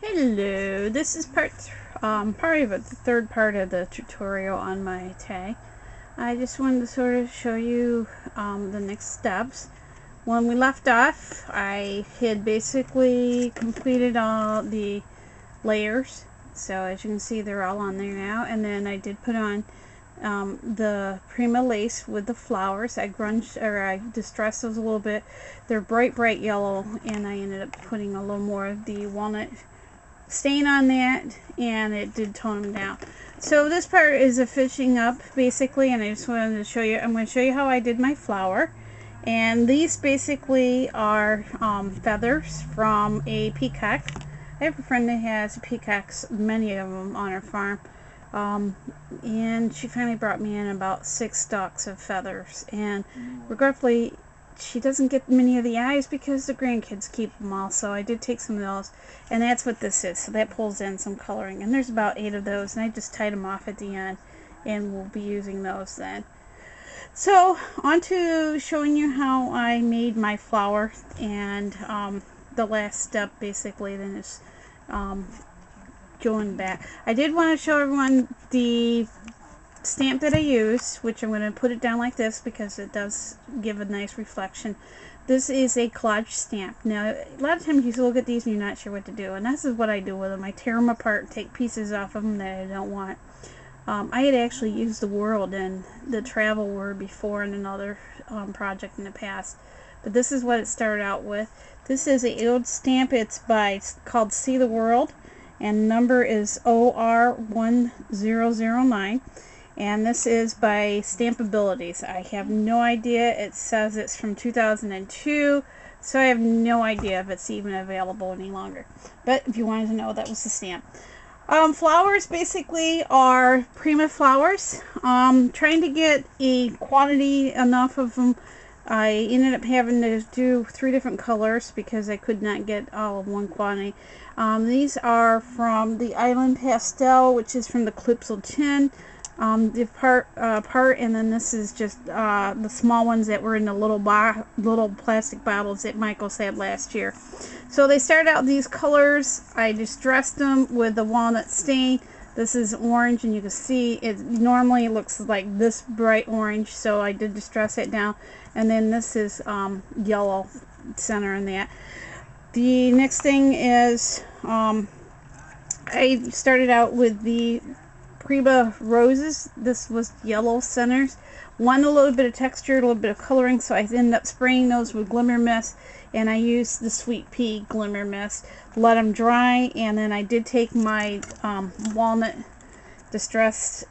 Hello, this is probably the third part of the tutorial on MayTag. I just wanted to sort of show you the next steps. When we left off, I had basically completed all the layers. So as you can see, they're all on there now. And then I did put on the Prima lace with the flowers. I distressed those a little bit. They're bright yellow, and I ended up putting a little more of the walnut stain on that, and it did tone them down. So this part is a fishing up basically, and I just wanted to show you. I'm going to show you how I did my flower. And these basically are feathers from a peacock. I have a friend that has peacocks, many of them on her farm, and she finally brought me in about 6 stalks of feathers. And regretfully, she doesn't get many of the eyes because the grandkids keep them all, so I did take some of those, and that's what this is. So that pulls in some coloring, and there's about 8 of those, and I just tied them off at the end, and we'll be using those then. So on to showing you how I made my flower, and the last step basically then is going back. I did want to show everyone the stamp that I use, which I'm going to put it down like this because it does give a nice reflection. This is a collage stamp. Now, a lot of times you look at these and you're not sure what to do, and this is what I do with them. I tear them apart, take pieces off of them that I don't want. I had actually used the world and the travel word before in another project in the past, but this is what it started out with. This is an old stamp. It's called See the World, and number is OR1009. And this is by Stampabilities. I have no idea. It says it's from 2002, so I have no idea if it's even available any longer. But if you wanted to know, that was the stamp. Flowers basically are Prima flowers. Trying to get a quantity enough of them. I ended up having to do 3 different colors because I could not get all of one quantity. These are from the Island Pastel, which is from the Calypso tin. The part, and then this is just the small ones that were in the little plastic bottles that Michael's had last year. So they started out these colors. I distressed them with the walnut stain. This is orange, and you can see it normally looks like this bright orange, so I did distress it down. And then this is yellow center in that. The next thing is I started out with the Prima roses. This was yellow centers. One a little bit of texture, a little bit of coloring, so I ended up spraying those with glimmer mist, and I used the Sweet Pea glimmer mist. Let them dry, and then I did take my walnut distressed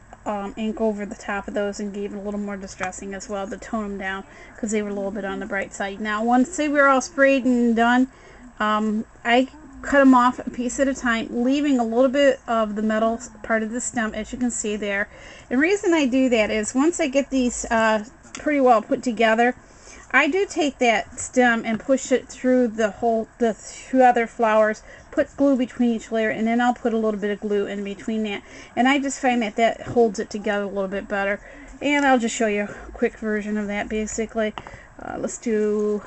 ink over the top of those and gave it a little more distressing as well to tone them down because they were a little bit on the bright side. Now once they were all sprayed and done, I cut them off a piece at a time, leaving a little bit of the metal part of the stem, as you can see there. And the reason I do that is once I get these pretty well put together, I do take that stem and push it through the 2 other flowers, put glue between each layer, and then I'll put a little bit of glue in between that. And I just find that that holds it together a little bit better. And I'll just show you a quick version of that basically. Let's do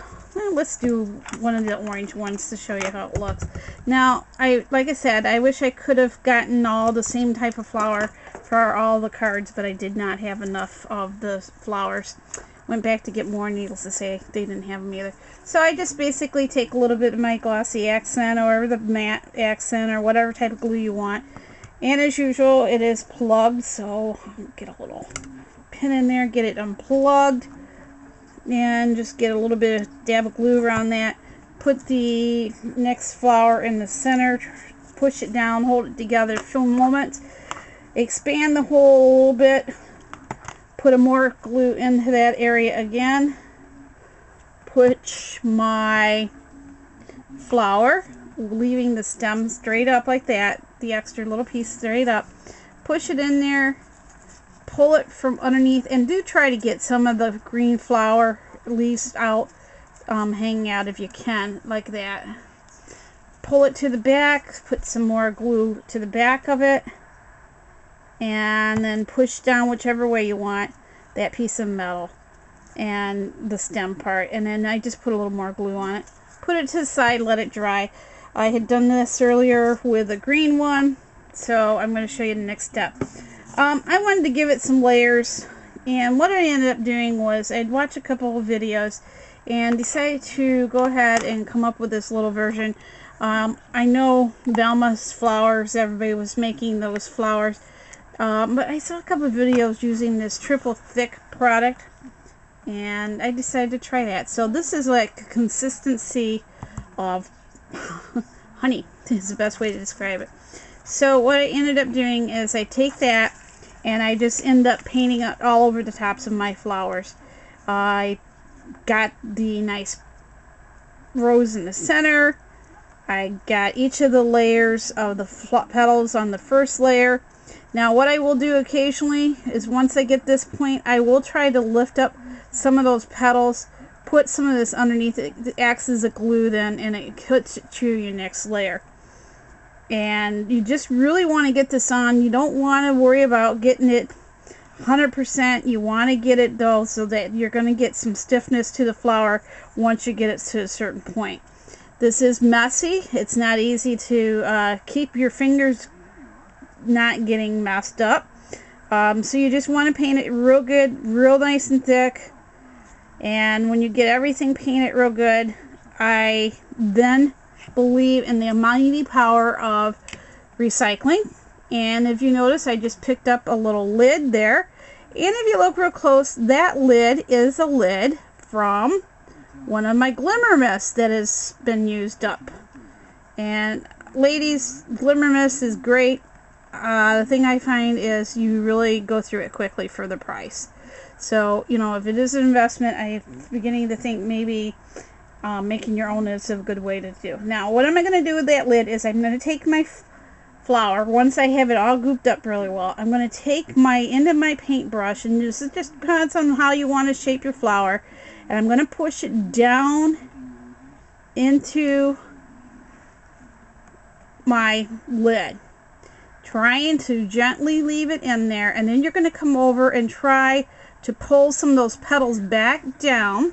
one of the orange ones to show you how it looks. Now, like I said, I wish I could have gotten all the same type of flower for all the cards, but I did not have enough of the flowers. Went back to get more, needless to say, they didn't have them either. So I just basically take a little bit of my glossy accent or the matte accent or whatever type of glue you want. And as usual, it is plugged, so I'll get a little pin in there, get it unplugged, and just get a little bit of dab of glue around that. Put the next flower in the center, push it down, hold it together for a moment, expand the hole a little bit, put more glue into that area again, push my flower, leaving the stem straight up like that, the extra little piece straight up, push it in there, pull it from underneath, and do try to get some of the green flower leaves out, hanging out if you can, like that. Pull it to the back, put some more glue to the back of it, and then push down whichever way you want that piece of metal and the stem part, and then I just put a little more glue on it, put it to the side, let it dry. I had done this earlier with a green one, so I'm going to show you the next step. I wanted to give it some layers, and what I ended up doing was I'd watch a couple of videos and decided to go ahead and come up with this little version. I know Velma's flowers, everybody was making those flowers, but I saw a couple of videos using this triple thick product, and I decided to try that. So this is like a consistency of honey is the best way to describe it. So what I ended up doing is I take that and I just end up painting it all over the tops of my flowers. I got the nice rose in the center. I got each of the layers of the petals on the first layer. Now what I will do occasionally is once I get this point, I will try to lift up some of those petals, put some of this underneath. It acts as a glue then, and it cuts it to your next layer. And you just really want to get this on. You don't want to worry about getting it 100%. You want to get it though so that you're going to get some stiffness to the flower once you get it to a certain point. This is messy. It's not easy to keep your fingers not getting messed up. So you just want to paint it real good, real nice and thick. And when you get everything painted real good, I then believe in the mighty power of recycling. And if you notice, I just picked up a little lid there, and if you look real close, that lid is a lid from one of my glimmer mists that has been used up. And ladies, glimmer mist is great. The thing I find is you really go through it quickly for the price. So, you know, if it is an investment, I'm beginning to think maybe making your own is a good way to do. Now, what am I going to do with that lid is I'm going to take my flower, once I have it all gooped up really well, I'm going to take my end of my paintbrush, and this just depends on how you want to shape your flower, and I'm going to push it down into my lid, trying to gently leave it in there, and then you're going to come over and try to pull some of those petals back down.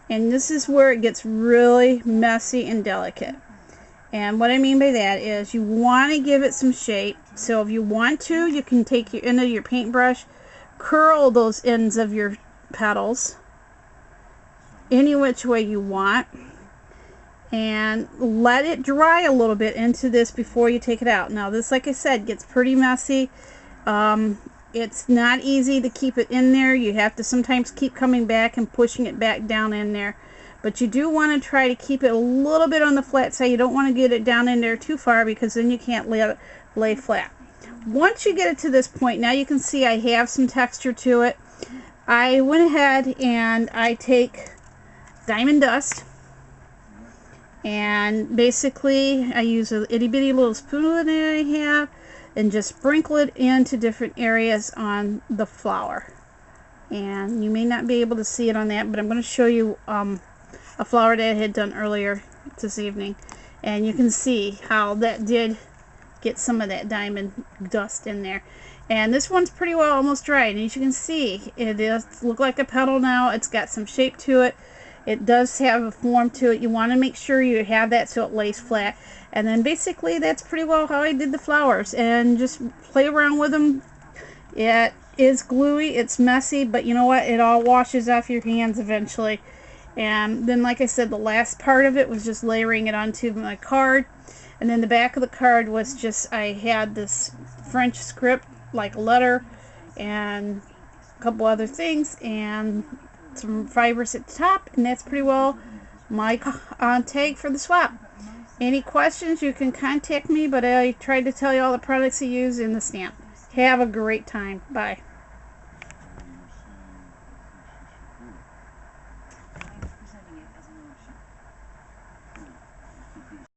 And this is where it gets really messy and delicate. And what I mean by that is you want to give it some shape. So if you want to, you can take your end of your paintbrush, curl those ends of your petals any which way you want, and let it dry a little bit into this before you take it out. Now this, like I said, gets pretty messy. It's not easy to keep it in there. You have to sometimes keep coming back and pushing it back down in there. But you do want to try to keep it a little bit on the flat side. You don't want to get it down in there too far, because then you can't lay flat. Once you get it to this point, now you can see I have some texture to it. I went ahead and I take diamond dust, and basically I use a itty bitty little spoon that I have, and just sprinkle it into different areas on the flower. And you may not be able to see it on that, but I'm going to show you a flower that I had done earlier this evening, and you can see how that did get some of that diamond dust in there. And this one's pretty well almost dried, and as you can see, it does look like a petal now. It's got some shape to it. It does have a form to it. You want to make sure you have that so it lays flat. And then basically that's pretty well how I did the flowers, and just play around with them. It is gluey, it's messy, but you know what, it all washes off your hands eventually. And then, like I said, the last part of it was just layering it onto my card. And then the back of the card was just, I had this French script like letter and a couple other things and some fibers at the top, and that's pretty well my tag for the swap. Any questions, you can contact me, but I tried to tell you all the products I use in the stamp. Have a great time. Bye.